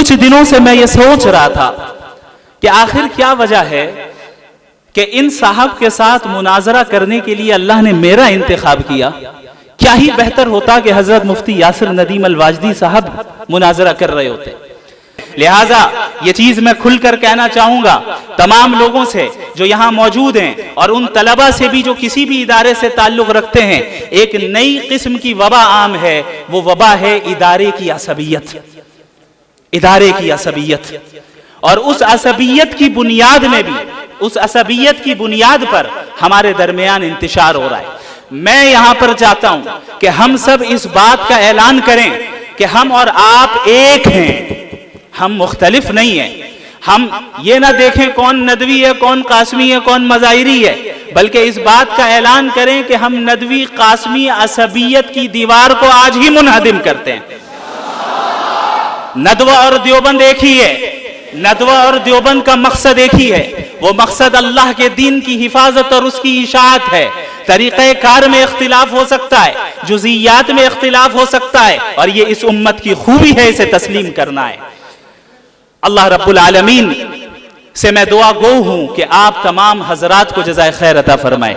کچھ دنوں سے میں یہ سوچ رہا تھا کہ آخر کیا وجہ ہے کہ ان صاحب کے ساتھ مناظرہ کرنے کے لیے اللہ نے میرا انتخاب کیا. کیا ہی بہتر ہوتا کہ حضرت مفتی یاسر ندیم الواجدی صاحب مناظرہ کر رہے ہوتے. لہٰذا یہ چیز میں کھل کر کہنا چاہوں گا تمام لوگوں سے جو یہاں موجود ہیں اور ان طلبہ سے بھی جو کسی بھی ادارے سے تعلق رکھتے ہیں، ایک نئی قسم کی وبا عام ہے. وہ وبا ہے ادارے کی عصبیت. ادارے کی عصبیت. اور اس عصبیت کی بنیاد میں بھی، اس عصبیت کی بنیاد پر ہمارے درمیان انتشار ہو رہا ہے. میں یہاں پر چاہتا ہوں کہ ہم سب اس بات کا اعلان کریں کہ ہم اور آپ ایک ہیں، ہم مختلف نہیں ہیں. ہم یہ نہ دیکھیں کون ندوی ہے، کون قاسمی ہے، کون مظاہری ہے، بلکہ اس بات کا اعلان کریں کہ ہم ندوی قاسمی عصبیت کی دیوار کو آج ہی منہدم کرتے ہیں. ندوہ اور دیوبند ایک ہی ہے. ندوہ اور دیوبند کا مقصد ایک ہی ہے. وہ مقصد اللہ کے دین کی حفاظت اور اس کی اشاعت ہے. طریقہ کار میں اختلاف ہو سکتا ہے، جزئیات میں اختلاف ہو سکتا ہے، اور یہ اس امت کی خوبی ہے، اسے تسلیم کرنا ہے. اللہ رب العالمین سے میں دعا گو ہوں کہ آپ تمام حضرات کو جزائے خیر عطا فرمائے.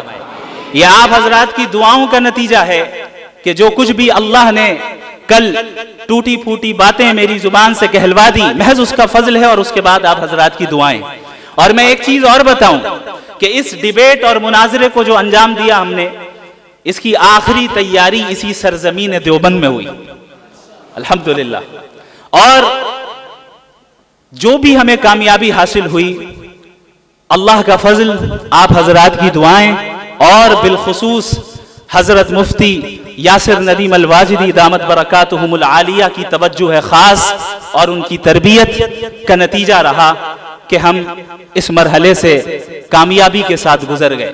یہ آپ حضرات کی دعاؤں کا نتیجہ ہے کہ جو کچھ بھی اللہ نے کل ٹوٹی پھوٹی باتیں میری زبان سے کہلوا دی، محض اس کا فضل ہے، اور اس کے بعد آپ حضرات کی دعائیں. اور میں ایک چیز اور بتاؤں کہ اس ڈیبیٹ اور مناظرے کو جو انجام دیا ہم نے، اس کی آخری تیاری اسی سرزمین دیوبند میں ہوئی الحمدللہ. اور جو بھی ہمیں کامیابی حاصل ہوئی، اللہ کا فضل، آپ حضرات کی دعائیں، اور بالخصوص حضرت مفتی یاسر ندیم الواجدی دامت برکاتہم العالیہ کی توجہ ہے خاص اور ان کی تربیت کا نتیجہ رہا کہ ہم اس مرحلے سے کامیابی کے ساتھ گزر گئے.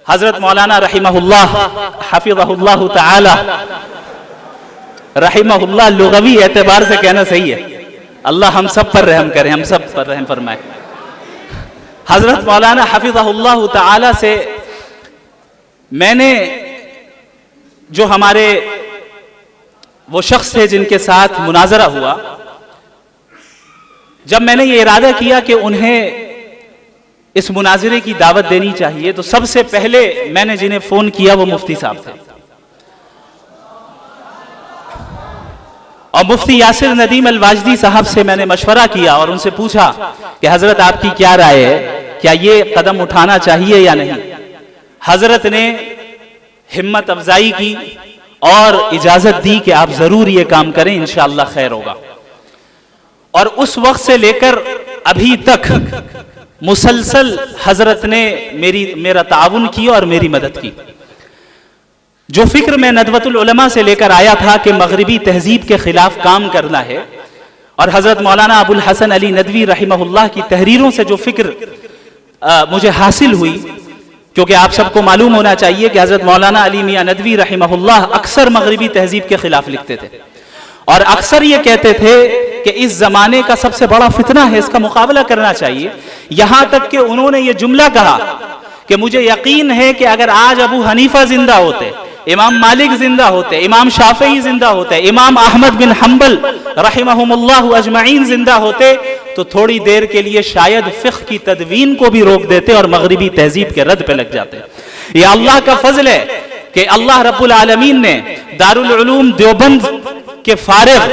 حضرت مولانا رحمہ اللہ حفظہ اللہ تعالی، رحمہ اللہ لغوی اعتبار سے کہنا صحیح ہے، اللہ ہم سب پر رحم کرے، ہم سب پر رحم فرمائے. حضرت مولانا حفظہ اللہ تعالی سے میں نے، جو ہمارے وہ شخص تھے جن کے ساتھ مناظرہ ہوا، جب میں نے یہ ارادہ کیا کہ انہیں اس مناظرے کی دعوت دینی چاہیے، تو سب سے پہلے میں نے جنہیں فون کیا وہ مفتی صاحب تھے. اور مفتی یاسر ندیم الواجدی صاحب سے میں نے مشورہ کیا اور ان سے پوچھا کہ حضرت آپ کی کیا رائے ہے، کیا یہ قدم اٹھانا چاہیے یا نہیں. حضرت نے ہمت افزائی کی اور اجازت دی کہ آپ ضرور یہ کام کریں، انشاءاللہ خیر ہوگا. اور اس وقت سے لے کر ابھی تک مسلسل حضرت نے میرا تعاون کیا اور میری مدد کی. جو فکر میں ندوۃ العلماء سے لے کر آیا تھا کہ مغربی تہذیب کے خلاف کام کرنا ہے، اور حضرت مولانا ابو الحسن علی ندوی رحمہ اللہ کی تحریروں سے جو فکر مجھے حاصل ہوئی، کیونکہ آپ سب کو معلوم ہونا چاہیے کہ حضرت مولانا علی میاں ندوی رحمہ اللہ اکثر مغربی تہذیب کے خلاف لکھتے تھے، اور اکثر یہ کہتے تھے کہ اس زمانے کا سب سے بڑا فتنہ ہے، اس کا مقابلہ کرنا چاہیے. یہاں تک کہ انہوں نے یہ جملہ کہا کہ مجھے یقین ہے کہ اگر آج ابو حنیفہ زندہ ہوتے، امام مالک زندہ ہوتے، امام شافعی زندہ ہوتے، امام احمد بن حنبل رحمہم اللہ اجمعین زندہ ہوتے، تو تھوڑی دیر کے لیے شاید فقہ کی تدوین کو بھی روک دیتے اور مغربی تہذیب کے رد پہ لگ جاتے. یہ اللہ کا فضل ہے کہ اللہ رب العالمین نے دارالعلوم دیوبند کے فارغ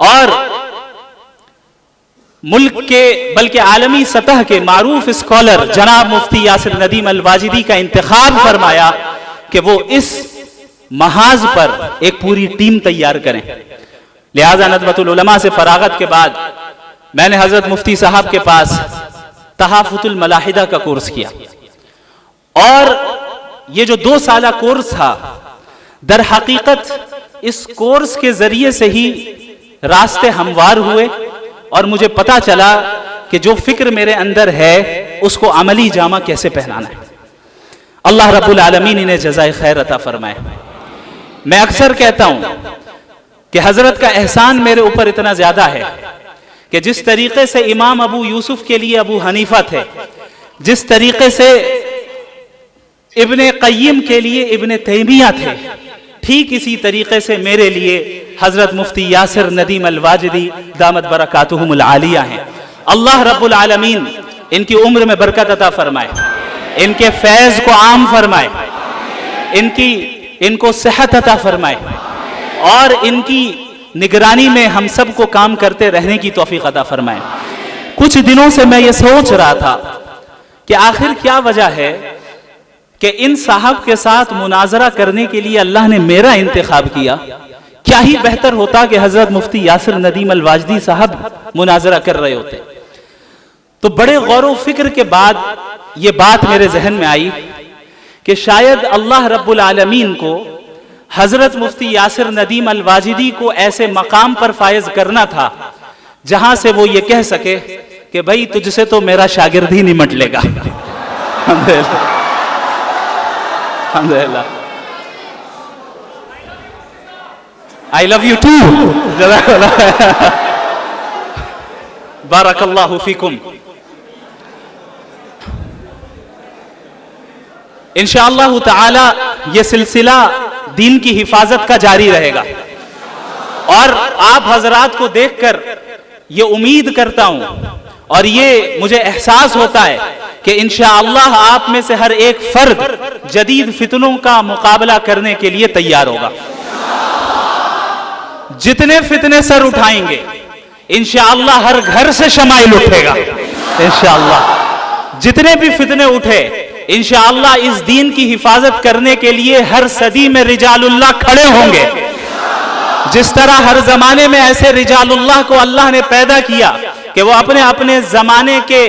اور ملک کے بلکہ عالمی سطح کے معروف اسکالر جناب مفتی یاسر ندیم الواجدی کا انتخاب فرمایا کہ وہ اس محاذ پر ایک پوری ٹیم تیار کریں. لہذا ندوۃ العلماء سے فراغت کے بعد میں نے حضرت مفتی صاحب کے پاس تحافظ الملاحدہ کا کورس کیا، اور یہ جو 2 سالہ کورس تھا، در حقیقت اس کورس کے ذریعے سے ہی راستے ہموار ہوئے اور مجھے پتا چلا کہ جو فکر میرے اندر ہے اس کو عملی جامہ کیسے پہنانا ہے. اللہ رب العالمین انہیں جزائے خیر عطا فرمائے. میں اکثر کہتا ہوں کہ حضرت کا احسان میرے اوپر اتنا زیادہ ہے کہ جس طریقے سے امام ابو یوسف کے لیے ابو حنیفہ تھے، جس طریقے سے ابن قیم کے لیے ابن تیمیہ تھے، ٹھیک اسی طریقے سے میرے لیے حضرت مفتی یاسر ندیم الواجدی دامت برکاتہم العالیہ ہیں. اللہ رب العالمین ان کی عمر میں برکت عطا فرمائے، ان کے فیض کو عام فرمائے، ان کو صحت عطا فرمائے، اور ان کی نگرانی میں ہم سب کو کام کرتے رہنے کی توفیق عطا فرمائے. کچھ دنوں سے میں یہ سوچ رہا تھا کہ آخر کیا وجہ ہے کہ ان صاحب کے ساتھ مناظرہ کرنے کے لیے اللہ نے میرا انتخاب کیا. کیا ہی بہتر ہوتا کہ حضرت مفتی یاسر ندیم الواجدی صاحب مناظرہ کر رہے ہوتے. تو بڑے غور و فکر کے بعد یہ بات میرے ذہن میں آئی کہ شاید اللہ رب العالمین کو حضرت مفتی یاسر ندیم الواجدی کو ایسے مقام پر فائز کرنا تھا جہاں سے وہ یہ کہہ سکے کہ بھائی تجھ سے تو میرا شاگرد ہی نمٹ لے گا. الحمدللہ. I love you too. بارک اللہ فیکم. انشاءاللہ تعالی یہ سلسلہ دین کی حفاظت کا جاری رہے گا، اور آپ حضرات کو دیکھ کر یہ امید کرتا ہوں اور یہ مجھے احساس ہوتا ہے کہ انشاءاللہ آپ میں سے ہر ایک فرد جدید فتنوں کا مقابلہ کرنے کے لیے تیار ہوگا. جتنے فتنے سر اٹھائیں گے انشاءاللہ ہر گھر سے شمائل اٹھے گا. انشاءاللہ جتنے بھی فتنے اٹھے انشاءاللہ اس دین کی حفاظت کرنے کے لیے ہر صدی میں رجال اللہ کھڑے ہوں گے. جس طرح ہر زمانے میں ایسے رجال اللہ کو اللہ نے پیدا کیا کہ وہ اپنے زمانے کے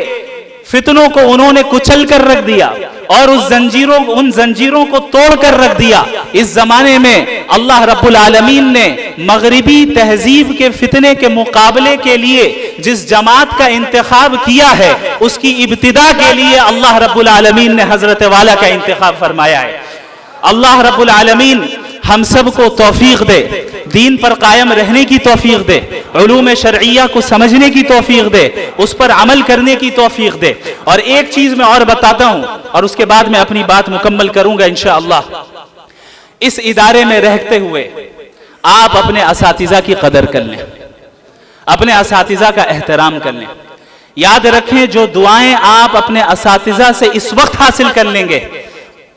فتنوں کو انہوں نے کچل کر رکھ دیا اور ان زنجیروں کو توڑ کر رکھ دیا. اس زمانے میں اللہ رب العالمین نے مغربی تہذیب کے فتنے کے مقابلے کے لیے جس جماعت کا انتخاب کیا ہے اس کی ابتدا کے لیے اللہ رب العالمین نے حضرت والا کا انتخاب فرمایا ہے. اللہ رب العالمین ہم سب کو توفیق دے، دین پر قائم رہنے کی توفیق دے، علوم شرعیہ کو سمجھنے کی توفیق دے، اس پر عمل کرنے کی توفیق دے. اور ایک چیز میں اور بتاتا ہوں اور اس کے بعد میں اپنی بات مکمل کروں گا انشاءاللہ. اس ادارے میں رہتے ہوئے آپ اپنے اساتذہ کی قدر کر لیں، اپنے اساتذہ کا احترام کر لیں. یاد رکھیں جو دعائیں آپ اپنے اساتذہ سے اس وقت حاصل کر لیں گے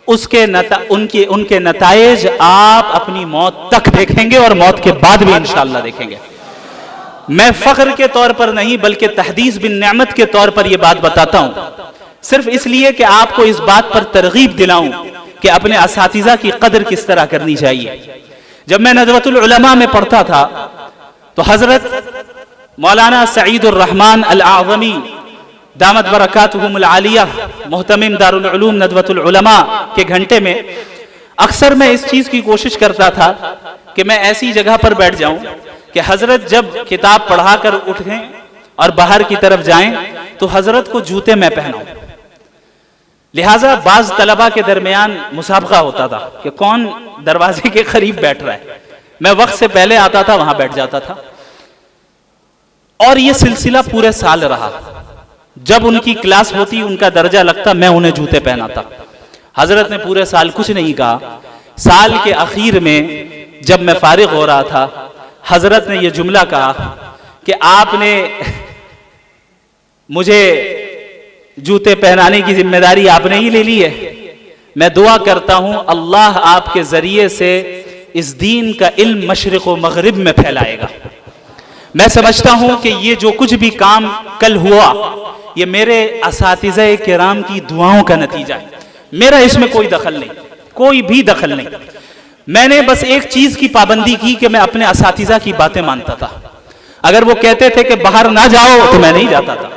ان کے نتائج آپ اپنی موت تک دیکھیں گے اور موت کے بعد بھی انشاءاللہ دیکھیں گے. میں فخر کے طور پر نہیں بلکہ تحدیث بن نعمت کے طور پر یہ بات بتاتا ہوں، صرف اس لیے کہ آپ کو اس بات پر ترغیب دلاؤں کہ اپنے اساتذہ کی قدر کس طرح کرنی چاہیے. جب میں ندوۃ العلماء میں پڑھتا تھا تو حضرت مولانا سعید الرحمن الاعظمی دامت برکاتہم العالیہ محتمم دارالعلوم ندوۃ العلماء کے گھنٹے میں اکثر میں اس چیز کی کوشش کرتا تھا کہ میں ایسی جگہ پر بیٹھ جاؤں کہ حضرت جب کتاب پڑھا کر اٹھیں اور باہر کی طرف جائیں تو حضرت کو جوتے میں پہناؤں. لہٰذا بعض طلبہ کے درمیان مسابقہ ہوتا تھا کہ کون دروازے کے قریب بیٹھ رہا ہے. میں وقت سے پہلے آتا تھا، وہاں بیٹھ جاتا تھا، اور یہ سلسلہ پورے سال رہا. جب ان کی کلاس ہوتی ان کا درجہ لگتا میں انہیں جوتے پہناتا. حضرت نے پورے سال کچھ نہیں کہا. سال کے اخیر میں جب میں فارغ ہو رہا تھا حضرت نے یہ جملہ کہا کہ آپ نے مجھے جوتے پہنانے کی ذمہ داری آپ نے ہی لے لی ہے. میں دعا کرتا ہوں اللہ آپ کے ذریعے سے اس دین کا علم مشرق و مغرب میں پھیلائے گا. میں سمجھتا ہوں کہ یہ جو کچھ بھی کام کل ہوا یہ میرے اساتذہ کرام کی دعاؤں کا نتیجہ ہے. میرا اس میں کوئی دخل نہیں، کوئی بھی دخل نہیں. میں نے بس ایک چیز کی پابندی کی کہ میں اپنے اساتذہ کی باتیں مانتا تھا. اگر وہ کہتے تھے کہ باہر نہ جاؤ تو میں نہیں جاتا تھا.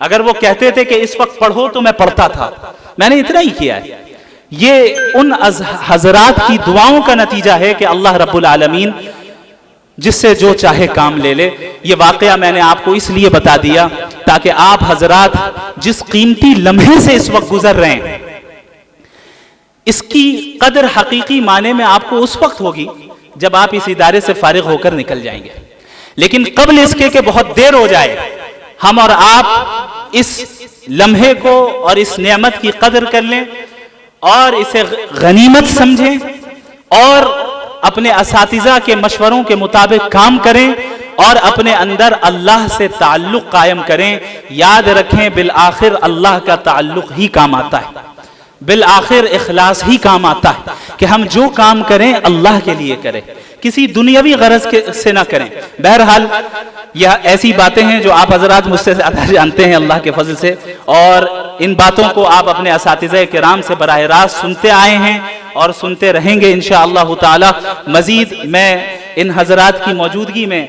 اگر وہ کہتے تھے کہ اس وقت پڑھو تو میں پڑھتا تھا. میں نے اتنا ہی کیا ہے. یہ ان حضرات کی دعاؤں کا نتیجہ ہے کہ اللہ رب العالمین جس سے جو چاہے کام لے لے. یہ واقعہ میں نے آپ کو اس لیے بتا دیا تاکہ آپ حضرات جس قیمتی لمحے سے اس وقت گزر رہے ہیں اس کی قدر حقیقی معنی میں آپ کو اس وقت ہوگی جب آپ اس ادارے سے فارغ ہو کر نکل جائیں گے. لیکن قبل اس کے کہ بہت دیر ہو جائے ہم اور آپ اس لمحے کو اور اس نعمت کی قدر کر لیں اور اسے غنیمت سمجھیں اور اپنے اساتذہ کے مشوروں کے مطابق کام کریں اور اپنے اندر اللہ سے تعلق قائم کریں. یاد رکھیں بالآخر اللہ کا تعلق ہی کام آتا ہے, بالآخر اخلاص ہی کام آتا ہے کہ ہم جو کام کریں اللہ کے لیے کریں, کسی دنیاوی غرض سے نہ کریں. بہرحال یہ ایسی باتیں ہیں جو آپ حضرات مجھ سے زیادہ جانتے ہیں اللہ کے فضل سے, اور ان باتوں کو آپ اپنے اساتذہ کرام سے براہ راست سنتے آئے ہیں اور سنتے رہیں گے انشاءاللہ تعالی. مزید میں ان حضرات کی موجودگی میں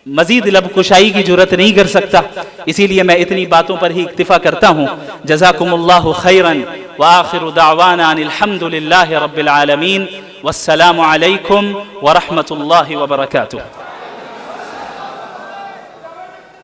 مزید لب کشائی کی جرت نہیں کر سکتا, اسی لیے میں اتنی باتوں پر ہی اکتفا کرتا ہوں. جزاکم اللہ خیرا وآخر دعوانا ان الحمد للہ رب العالمین, والسلام علیکم ورحمۃ اللہ وبرکاتہ.